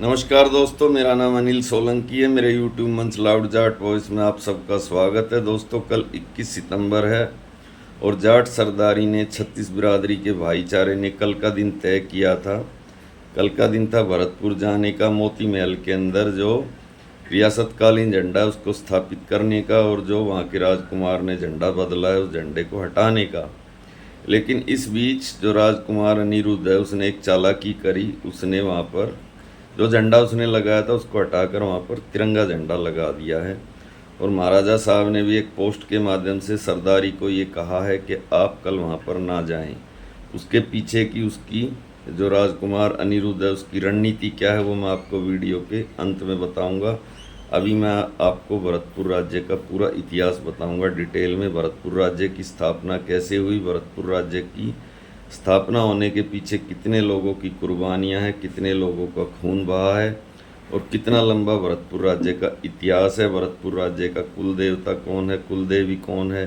नमस्कार दोस्तों, मेरा नाम अनिल सोलंकी है। मेरे यूट्यूब मंच लाउड जाट वॉइस में आप सबका स्वागत है। दोस्तों, कल 21 सितंबर है और जाट सरदारी ने 36 बिरादरी के भाईचारे ने कल का दिन तय किया था। कल का दिन था भरतपुर जाने का, मोती महल के अंदर जो रियासतकालीन झंडा है उसको स्थापित करने का, और जो वहाँ के राजकुमार ने झंडा बदला है उस झंडे को हटाने का। लेकिन इस बीच जो राजकुमार अनिरुद्ध है उसने एक चालाकी करी। उसने वहाँ पर जो झंडा उसने लगाया था उसको हटाकर वहाँ पर तिरंगा झंडा लगा दिया है। और महाराजा साहब ने भी एक पोस्ट के माध्यम से सरदारी को ये कहा है कि आप कल वहाँ पर ना जाएं। उसके पीछे की उसकी जो राजकुमार अनिरुद्ध है उसकी रणनीति क्या है वो मैं आपको वीडियो के अंत में बताऊंगा। अभी मैं आपको भरतपुर राज्य का पूरा इतिहास बताऊंगा डिटेल में। भरतपुर राज्य की स्थापना कैसे हुई, भरतपुर राज्य की स्थापना होने के पीछे कितने लोगों की कुर्बानियां हैं, कितने लोगों का खून बहा है और कितना लंबा भरतपुर राज्य का इतिहास है। भरतपुर राज्य का कुल देवता कौन है, कुल देवी कौन है,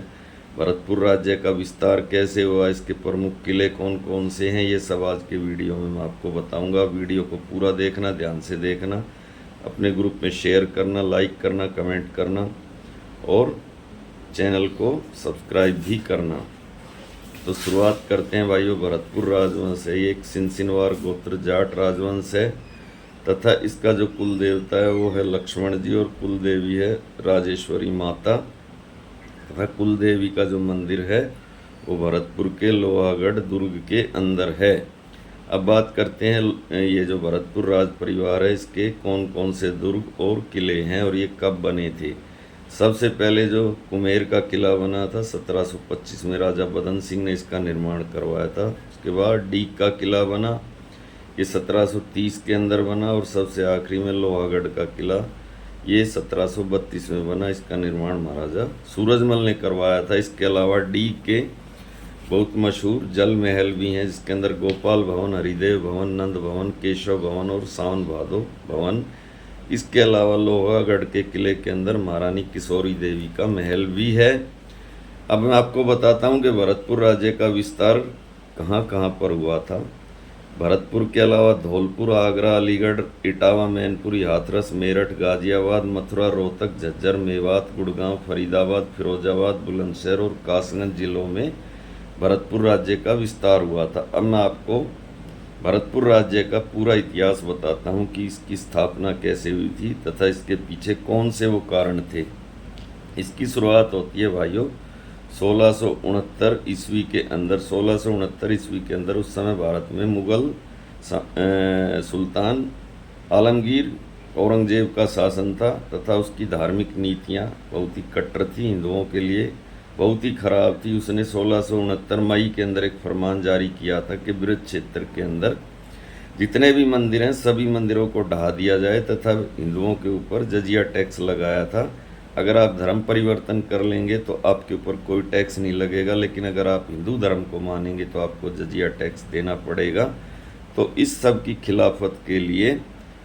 भरतपुर राज्य का विस्तार कैसे हुआ, इसके प्रमुख किले कौन कौन से हैं, ये सब आज के वीडियो में मैं आपको बताऊंगा। वीडियो को पूरा देखना, ध्यान से देखना, अपने ग्रुप में शेयर करना, लाइक करना, कमेंट करना और चैनल को सब्सक्राइब भी करना। तो शुरुआत करते हैं भाइयों। भरतपुर राजवंश है, ये एक सिनसिनवार गोत्र जाट राजवंश है तथा इसका जो कुल देवता है वो है लक्ष्मण जी और कुल देवी है राजेश्वरी माता। तथा कुल देवी का जो मंदिर है वो भरतपुर के लोहागढ़ दुर्ग के अंदर है। अब बात करते हैं ये जो भरतपुर राज परिवार है इसके कौन कौन से दुर्ग और किले हैं और ये कब बने थे। सबसे पहले जो कुमेर का किला बना था 1725 में, राजा बदन सिंह ने इसका निर्माण करवाया था। उसके बाद डीग का किला बना, ये 1730 के अंदर बना। और सबसे आखिरी में लोहागढ़ का किला, ये 1732 में बना। इसका निर्माण महाराजा सूरजमल ने करवाया था। इसके अलावा डीग के बहुत मशहूर जल महल भी हैं जिसके अंदर गोपाल भवन, हरिदेव भवन, नंद भवन, केशव भवन और सावन भादो भवन। इसके अलावा लोहागढ़ के किले के अंदर महारानी किशोरी देवी का महल भी है। अब मैं आपको बताता हूँ कि भरतपुर राज्य का विस्तार कहाँ कहाँ पर हुआ था। भरतपुर के अलावा धौलपुर, आगरा, अलीगढ़, इटावा, मैनपुरी, हाथरस, मेरठ, गाजियाबाद, मथुरा, रोहतक, झज्जर, मेवात, गुड़गांव, फरीदाबाद, फिरोजाबाद, बुलंदशहर और कासगंज जिलों में भरतपुर राज्य का विस्तार हुआ था। अब मैं आपको भरतपुर राज्य का पूरा इतिहास बताता हूँ कि इसकी स्थापना कैसे हुई थी तथा इसके पीछे कौन से वो कारण थे। इसकी शुरुआत होती है भाइयों 1669 ईस्वी के अंदर। 1669 ईस्वी के अंदर उस समय भारत में मुगल सुल्तान आलमगीर औरंगजेब का शासन था तथा उसकी धार्मिक नीतियाँ बहुत ही कट्टर थी, हिंदुओं के लिए बहुत ही खराब थी। उसने 1669 मई के अंदर एक फरमान जारी किया था कि ब्रज क्षेत्र के अंदर जितने भी मंदिर हैं सभी मंदिरों को ढहा दिया जाए तथा हिंदुओं के ऊपर जजिया टैक्स लगाया था। अगर आप धर्म परिवर्तन कर लेंगे तो आपके ऊपर कोई टैक्स नहीं लगेगा, लेकिन अगर आप हिंदू धर्म को मानेंगे तो आपको जजिया टैक्स देना पड़ेगा। तो इस सब की खिलाफत के लिए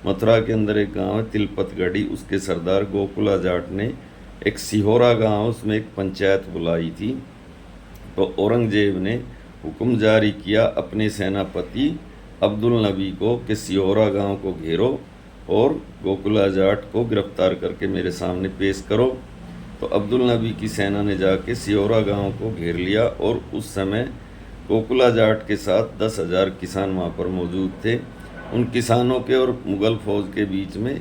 मथुरा के अंदर एक गाँव है तिलपतगढ़ी, उसके सरदार गोकुला जाट ने एक सिहोरा गांव, उसमें एक पंचायत बुलाई थी। तो औरंगजेब ने हुक्म जारी किया अपने सेनापति अब्दुल नबी को कि सिहोरा गांव को घेरो और गोकुला जाट को गिरफ्तार करके मेरे सामने पेश करो। तो अब्दुल नबी की सेना ने जाके सिहोरा गांव को घेर लिया और उस समय गोकुला जाट के साथ 10,000 किसान वहाँ पर मौजूद थे। उन किसानों के और मुग़ल फौज के बीच में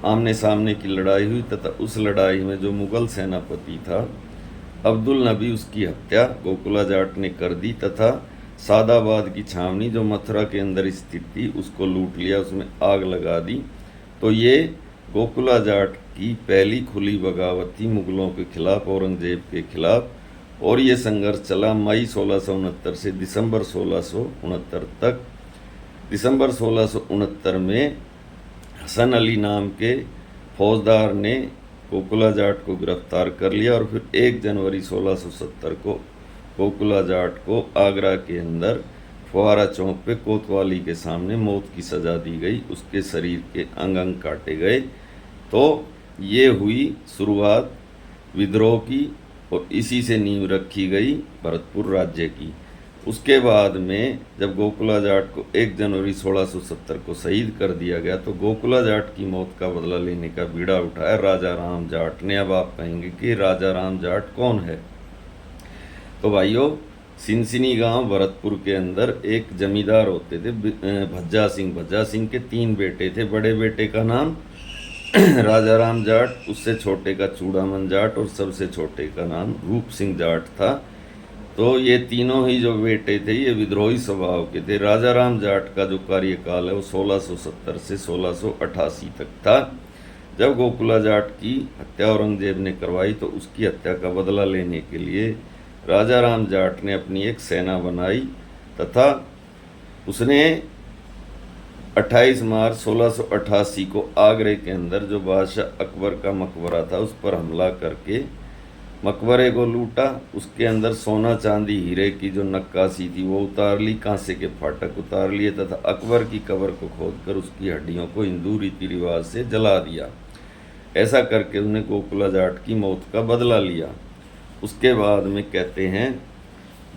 आमने सामने की लड़ाई हुई तथा उस लड़ाई में जो मुग़ल सेनापति था अब्दुल नबी, उसकी हत्या गोकुला जाट ने कर दी तथा सादाबाद की छावनी जो मथुरा के अंदर स्थित थी उसको लूट लिया, उसमें आग लगा दी। तो ये गोकुला जाट की पहली खुली बगावत थी मुग़लों के खिलाफ, औरंगजेब के खिलाफ। और ये संघर्ष चला मई 1669 से दिसंबर 1669 तक। दिसंबर 1669 में हसन अली नाम के फौजदार ने गोकुला जाट को गिरफ्तार कर लिया और फिर 1 जनवरी 1670 को गोकुला जाट को आगरा के अंदर फुहारा चौक पे कोतवाली के सामने मौत की सज़ा दी गई। उसके शरीर के अंग अंग काटे गए। तो ये हुई शुरुआत विद्रोह की और इसी से नींव रखी गई भरतपुर राज्य की। उसके बाद में जब गोकुला जाट को 1 जनवरी 1670 को शहीद कर दिया गया तो गोकुला जाट की मौत का बदला लेने का बीड़ा उठाया राजा राम जाट ने। अब आप कहेंगे कि राजा राम जाट कौन है? तो भाइयों, सिनसिनी गांव भरतपुर के अंदर एक जमींदार होते थे भज्जा सिंह। भज्जा सिंह के 3 बेटे थे। बड़े बेटे का नाम राजा राम जाट, उससे छोटे का चूड़ामन जाट और सबसे छोटे का नाम रूप सिंह जाट था। तो ये तीनों ही जो बेटे थे ये विद्रोही स्वभाव के थे। राजा राम जाट का जो कार्यकाल है वो 1670 से 1688 तक था। जब गोकुला जाट की हत्या औरंगजेब ने करवाई तो उसकी हत्या का बदला लेने के लिए राजा राम जाट ने अपनी एक सेना बनाई तथा उसने 28 मार्च 1688 को आगरे के अंदर जो बादशाह अकबर का मकबरा था उस पर हमला करके मकबरे को लूटा। उसके अंदर सोना चांदी हीरे की जो नक्काशी थी वो उतार ली, कांसे के फाटक उतार लिए तथा अकबर की कब्र को खोदकर उसकी हड्डियों को हिंदू रीति रिवाज से जला दिया। ऐसा करके उन्हें गोकुला जाट की मौत का बदला लिया। उसके बाद में कहते हैं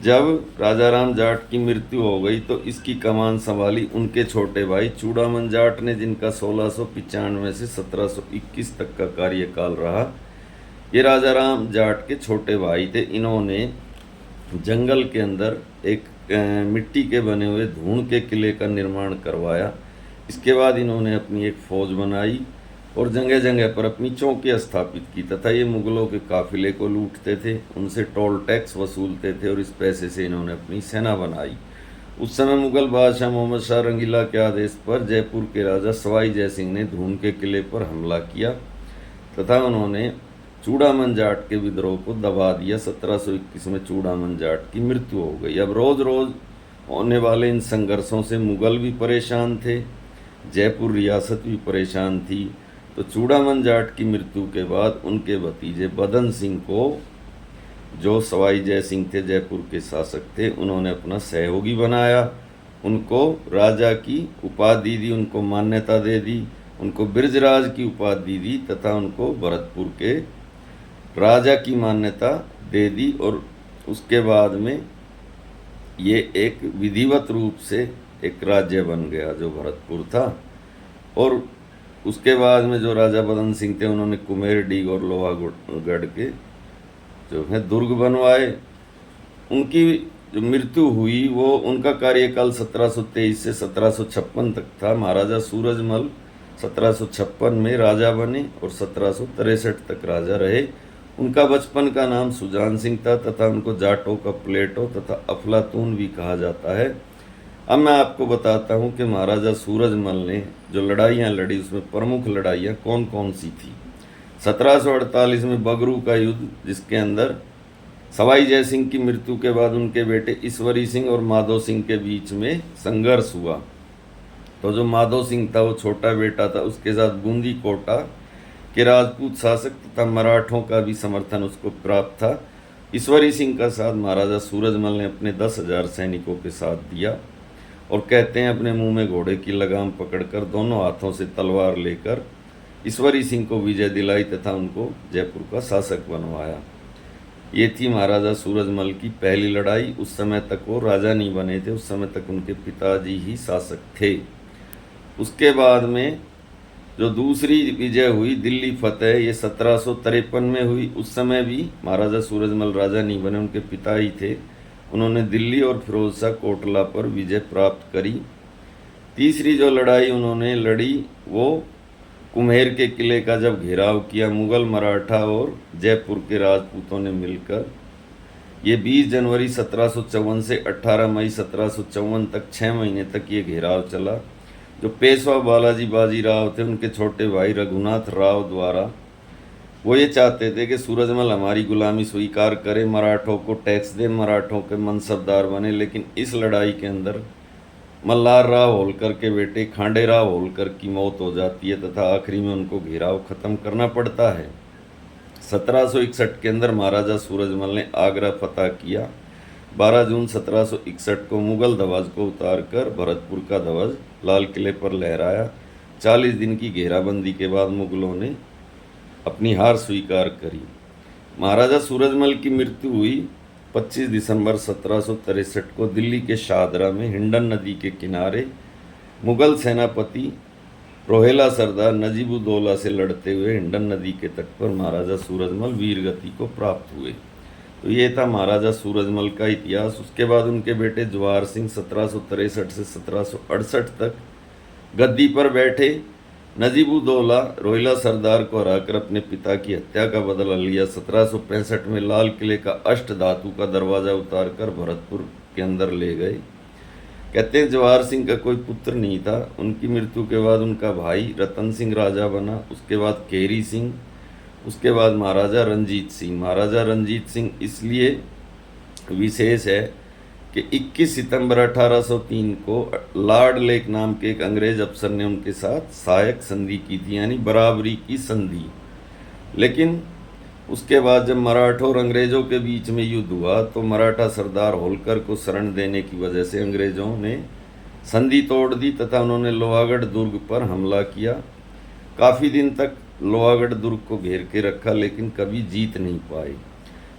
जब राजा राम जाट की मृत्यु हो गई तो इसकी कमान संभाली उनके छोटे भाई चूड़ामन जाट ने, जिनका 1695 से 1721 तक का कार्यकाल रहा। ये राजा राम जाट के छोटे भाई थे। इन्होंने जंगल के अंदर एक मिट्टी के बने हुए धूण के किले का निर्माण करवाया। इसके बाद इन्होंने अपनी एक फौज बनाई और जगह जगह पर अपनी चौकियाँ स्थापित की तथा ये मुगलों के काफिले को लूटते थे, उनसे टोल टैक्स वसूलते थे और इस पैसे से इन्होंने अपनी सेना बनाई। उस समय मुगल बादशाह मोहम्मद शाह रंगीला के आदेश पर जयपुर के राजा सवाई जयसिंह ने धूण के किले पर हमला किया तथा उन्होंने चूड़ामन जाट के विद्रोह को दबा दिया। 1721 में चूड़ामन जाट की मृत्यु हो गई। अब रोज रोज होने वाले इन संघर्षों से मुगल भी परेशान थे, जयपुर रियासत भी परेशान थी। तो चूड़ामन जाट की मृत्यु के बाद उनके भतीजे बदन सिंह को, जो सवाई जय सिंह थे जयपुर के शासक थे, उन्होंने अपना सहयोगी बनाया। उनको राजा की उपाधि दी, उनको मान्यता दे दी, उनको बिरजराज की उपाधि दी तथा उनको भरतपुर के राजा की मान्यता दे दी। और उसके बाद में ये एक विधिवत रूप से एक राज्य बन गया जो भरतपुर था। और उसके बाद में जो राजा बदन सिंह थे उन्होंने कुमेरडीग और लोहागढ़ के जो है दुर्ग बनवाए। उनकी जो मृत्यु हुई वो उनका कार्यकाल 1723 से 1756 तक था। महाराजा सूरजमल 1756 में राजा बने और 1763 तक राजा रहे। उनका बचपन का नाम सुजान सिंह था तथा उनको जाटों का प्लेटो तथा अफलातून भी कहा जाता है। अब मैं आपको बताता हूँ कि महाराजा सूरजमल ने जो लड़ाइयाँ लड़ी उसमें प्रमुख लड़ाइयाँ कौन कौन सी थी। 1748 में बगरू का युद्ध, जिसके अंदर सवाई जय सिंह की मृत्यु के बाद उनके बेटे ईश्वरी सिंह और माधो सिंह के बीच में संघर्ष हुआ। तो जो माधो सिंह था वो छोटा बेटा था, उसके साथ बूंदी कोटा के राजपूत शासक तथा मराठों का भी समर्थन उसको प्राप्त था। ईश्वरी सिंह का साथ महाराजा सूरजमल ने अपने 10,000 सैनिकों के साथ दिया और कहते हैं अपने मुंह में घोड़े की लगाम पकड़कर दोनों हाथों से तलवार लेकर ईश्वरी सिंह को विजय दिलाई तथा उनको जयपुर का शासक बनवाया। ये थी महाराजा सूरजमल की पहली लड़ाई। उस समय तक वो राजा नहीं बने थे, उस समय तक उनके पिताजी ही शासक थे। उसके बाद में जो दूसरी विजय हुई दिल्ली फतेह, ये 1753 में हुई। उस समय भी महाराजा सूरजमल राजा नहीं बने, उनके पिता ही थे। उन्होंने दिल्ली और फिरोज शाह कोटला पर विजय प्राप्त करी। तीसरी जो लड़ाई उन्होंने लड़ी वो कुम्हेर के किले का जब घेराव किया मुगल, मराठा और जयपुर के राजपूतों ने मिलकर। ये 20 जनवरी 1754 से 18 मई 1754 तक 6 महीने तक ये घेराव चला। जो पेशवा बालाजी बाजीराव थे उनके छोटे भाई रघुनाथ राव द्वारा वो ये चाहते थे कि सूरजमल हमारी गुलामी स्वीकार करे, मराठों को टैक्स दे, मराठों के मनसबदार बने। लेकिन इस लड़ाई के अंदर मल्हार राव होलकर के बेटे खांडे राव होलकर की मौत हो जाती है तथा आखिरी में उनको घेराव खत्म करना पड़ता है। 1761 के अंदर महाराजा सूरजमल ने आगरा फतह किया। 12 जून 1761 को मुगल ध्वज को उतारकर भरतपुर का ध्वज लाल किले पर लहराया। 40 दिन की घेराबंदी के बाद मुगलों ने अपनी हार स्वीकार करी। महाराजा सूरजमल की मृत्यु हुई 25 दिसंबर 1763 को दिल्ली के शाहदरा में हिंडन नदी के किनारे मुगल सेनापति रोहेला सरदार नजीबुद्दौला से लड़ते हुए हिंडन नदी के तट पर महाराजा सूरजमल वीरगति को प्राप्त हुए। तो ये था महाराजा सूरजमल का इतिहास। उसके बाद उनके बेटे जवाहर सिंह 1763 से 1768 तक गद्दी पर बैठे। नजीबुद्दौला रोहिला सरदार को हराकर अपने पिता की हत्या का बदला लिया। 1765 में लाल किले का अष्ट धातु का दरवाज़ा उतारकर भरतपुर के अंदर ले गए। कहते हैं जवाहर सिंह का कोई पुत्र नहीं था। उनकी मृत्यु के बाद उनका भाई रतन सिंह राजा बना, उसके बाद केरी सिंह, उसके बाद महाराजा रंजीत सिंह। महाराजा रंजीत सिंह इसलिए विशेष है कि 21 सितंबर 1803 को लॉर्ड लेक नाम के एक अंग्रेज अफसर ने उनके साथ सहायक संधि की थी, यानी बराबरी की संधि। लेकिन उसके बाद जब मराठों और अंग्रेज़ों के बीच में युद्ध हुआ तो मराठा सरदार होलकर को शरण देने की वजह से अंग्रेज़ों ने संधि तोड़ दी तथा उन्होंने लोहागढ़ दुर्ग पर हमला किया। काफ़ी दिन तक लोहागढ़ दुर्ग को घेर के रखा लेकिन कभी जीत नहीं पाए।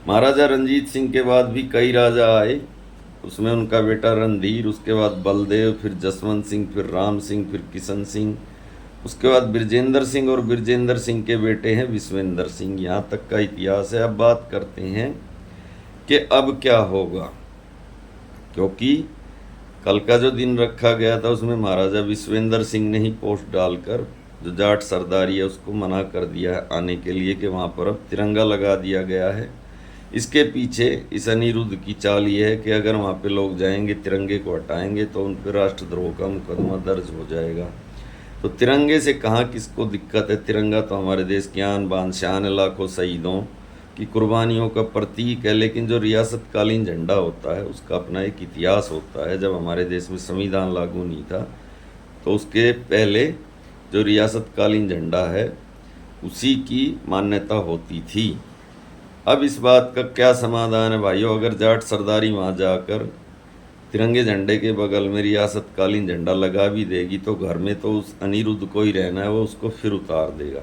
महाराजा रंजीत सिंह के बाद भी कई राजा आए, उसमें उनका बेटा रणधीर, उसके बाद बलदेव, फिर जसवंत सिंह, फिर राम सिंह, फिर किशन सिंह, उसके बाद बिरजेंद्र सिंह और बिरजेंद्र सिंह के बेटे हैं विश्वेंद्र सिंह। यहाँ तक का इतिहास है। अब बात करते हैं कि अब क्या होगा, क्योंकि कल का जो दिन रखा गया था उसमें महाराजा विश्वेंद्र सिंह ने ही पोस्ट डालकर जो जाट सरदारी है उसको मना कर दिया है आने के लिए, कि वहाँ पर अब तिरंगा लगा दिया गया है। इसके पीछे इस अनिरुद्ध की चाल ये है कि अगर वहाँ पे लोग जाएंगे तिरंगे को हटाएंगे तो उन पर राष्ट्रद्रोह का मुकदमा दर्ज हो जाएगा। तो तिरंगे से कहाँ किसको दिक्कत है? तिरंगा तो हमारे देश की आन बान शान, लाखों शहीदों की कुर्बानियों का प्रतीक है। लेकिन जो रियासतकालीन झंडा होता है उसका अपना एक इतिहास होता है। जब हमारे देश में संविधान लागू नहीं था तो उसके पहले जो रियासतकालीन झंडा है उसी की मान्यता होती थी। अब इस बात का क्या समाधान है भाइयों? अगर जाट सरदारी वहाँ जाकर तिरंगे झंडे के बगल में रियासतकालीन झंडा लगा भी देगी तो घर में तो उस अनिरुद्ध को ही रहना है, वो उसको फिर उतार देगा।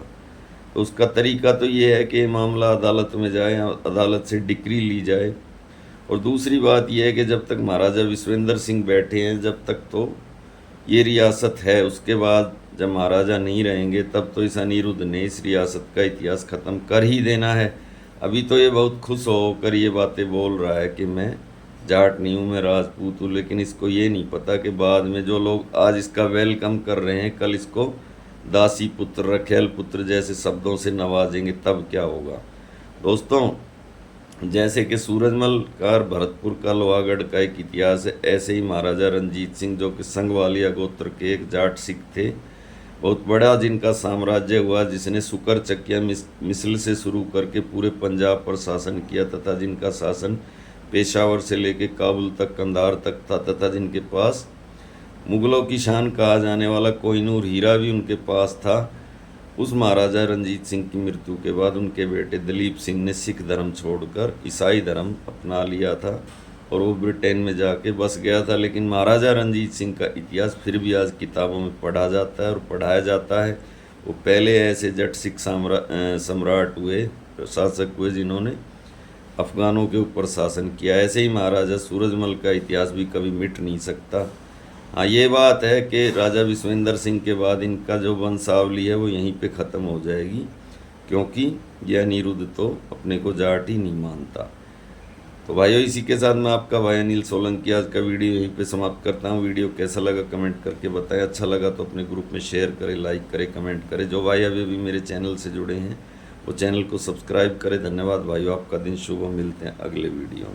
तो उसका तरीका तो ये है कि मामला अदालत में जाए, अदालत से डिक्री ली जाए। और दूसरी बात यह है कि जब तक महाराजा विश्वेंद्र सिंह बैठे हैं जब तक तो ये रियासत है, उसके बाद जब महाराजा नहीं रहेंगे तब तो इस अनिरुद्ध ने इस रियासत का इतिहास ख़त्म कर ही देना है। अभी तो ये बहुत खुश होकर ये बातें बोल रहा है कि मैं जाट नहीं हूँ, मैं राजपूत हूँ, लेकिन इसको ये नहीं पता कि बाद में जो लोग आज इसका वेलकम कर रहे हैं कल इसको दासी पुत्र, रखेल पुत्र जैसे शब्दों से नवाजेंगे, तब क्या होगा। दोस्तों, जैसे कि सूरजमल का भरतपुर का लोहागढ़ का एक इतिहास है, ऐसे ही महाराजा रंजीत सिंह जो कि संगवालिया गोत्र के एक जाट सिख थे, बहुत बड़ा जिनका साम्राज्य हुआ, जिसने सुकर चकिया मिसल से शुरू करके पूरे पंजाब पर शासन किया तथा जिनका शासन पेशावर से लेकर काबुल तक, कंधार तक था, तथा जिनके पास मुग़लों की शान कहा जाने वाला कोहिनूर हीरा भी उनके पास था। उस महाराजा रंजीत सिंह की मृत्यु के बाद उनके बेटे दलीप सिंह ने सिख धर्म छोड़कर ईसाई धर्म अपना लिया था और वो ब्रिटेन में जाके बस गया था। लेकिन महाराजा रंजीत सिंह का इतिहास फिर भी आज किताबों में पढ़ा जाता है और पढ़ाया जाता है। वो पहले ऐसे जट सिख सम्राट हुए, शासक हुए जिन्होंने अफ़गानों के ऊपर शासन किया। ऐसे ही महाराजा सूरजमल का इतिहास भी कभी मिट नहीं सकता। हाँ, ये बात है कि राजा विश्वेंद्र सिंह के बाद इनका जो वंशावली है वो यहीं पे ख़त्म हो जाएगी, क्योंकि यह अनिरुद्ध तो अपने को जाट ही नहीं मानता। तो भाइयों, इसी के साथ मैं आपका भाई अनिल सोलंकी आज का वीडियो यहीं पे समाप्त करता हूँ। वीडियो कैसा लगा कमेंट करके बताएं। अच्छा लगा तो अपने ग्रुप में शेयर करें, लाइक करें, कमेंट करें। जो भाई अभी भी मेरे चैनल से जुड़े हैं वो चैनल को सब्सक्राइब करें। धन्यवाद भाइयों, आपका दिन शुभ हो। मिलते हैं अगले वीडियो में।